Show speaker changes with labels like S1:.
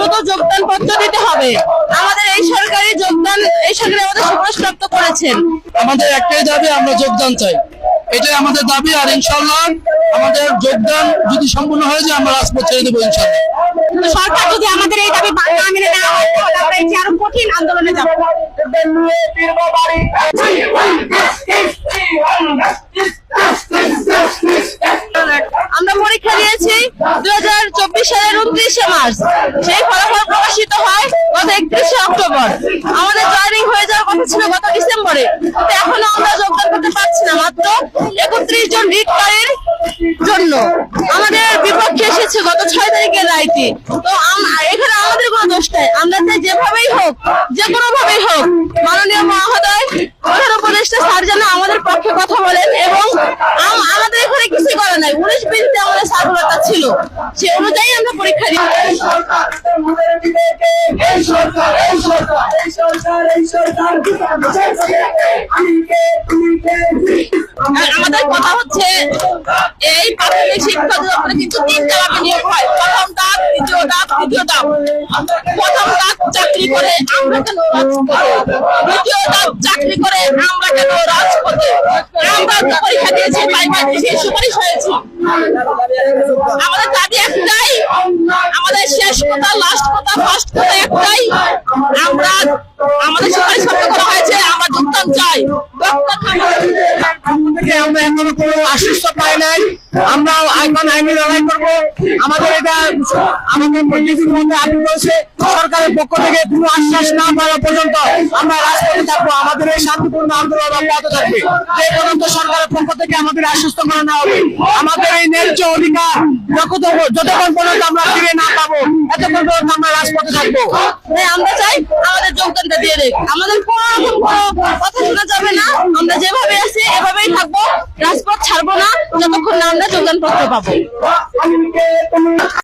S1: দ্রুত যোগদান পত্র দিতে হবে। আমাদের এই সরকারি আমাদের সুপারিশপ্রাপ্ত করেছেন।
S2: আমাদের একটাই দাবি, আমরা যোগদান চাই, এটাই আমাদের দাবি। আর ইনশাল্লাহ আমাদের যোগদান যদি সম্পূর্ণ হয়ে যায় আমরা রাজপথ ছেড়ে দেবো ইনশাল্লাহ।
S1: সরকার যদি আমাদের এই দাবি না মেনে নেওয়া হয় তাহলে আমরা এই আরো কঠিন আন্দোলনে যাব। আমরা পরীক্ষা দিয়েছি 2024 সালের 29শে মার্চ। সেই ফলাফল প্রকাশিত হয় গত 31শে অক্টোবর। আমাদের জয়েনিং হয়ে যাওয়ার কথা ছিল গত ডিসেম্বরে, কিন্তু এখনো আমরা যোগদান করতে পারছি না। মাত্র 31 জন রিটকারীর জন্য আমাদের বিপক্ষে এসেছে গত 6 তারিখের রায়টি। তো এখানে আমাদের কোনো দোষ নাই। আমরা চাই যেভাবেই হোক, যে কোনো ভাবেই হোক, মাননীয় মহোদয় প্রধান উপদেষ্টা স্যার যেন আমাদের পক্ষে কথা বলেন। এবং আমাদের এখানে কিছুই করা নাই। 19-20 আমাদের সার্কুলারটা ছিল, সে অনুযায়ী আমরা পরীক্ষা দিই। আমাদের কথা হচ্ছে এই প্রাথমিক শিক্ষা দপ্তরে কিন্তু 3 ধাপে নিয়োগ হয়। প্রথম ধাপ, দ্বিতীয় ধাপ, তৃতীয় ধাপ। প্রথম ধাপ চাকরি করে আমরা কেন রাজপথে, দ্বিতীয় ধাপ চাকরি করে আমরা কেন রাজপথে। আমরা পরীক্ষা দিয়েছি, প্রাইমারি থেকে সুপারিশ হয়েছে। আমাদের দাবি একটাই, আমাদের শেষ কথা, লাস্ট কথা, ফার্স্ট কথা একটাই, আমরা আমাদের সুপারিশ করা হয়েছে, আমরা যোগদান চাই।
S2: আমরা এখনো কোনো আশ্বস্ত পাই নাই। আমরা এখন আইনি লড়াই করবো। আমাদের এটা আমাদের কিছুর মধ্যে আপিল করেছে, সরকারের পক্ষ থেকে কোনো আশ্বাস না পাওয়া পর্যন্ত আমরা রাজপথে থাকবো। আমাদের এই শান্তিপূর্ণ আন্দোলন অব্যাহত থাকবে যে পর্যন্ত সরকারের পক্ষ থেকে আমাদের আশ্বস্ত করা না হবে। আমাদের এই ন্যায্য অধিকার যতক্ষণ পর্যন্ত আমরা ফিরে না পাবো, এতক্ষণ পর্যন্ত আমরা রাজপথে থাকবো।
S1: আমরা চাই আমাদের যোগদানটা দিয়ে দেখ। আমাদের কোনো কথা শোনা যাবে না। আমরা যেভাবে আছি এভাবেই থাকবো, রাজপথ ছাড়বো না যতক্ষণ না আমরা যোগদান পত্র পাবো।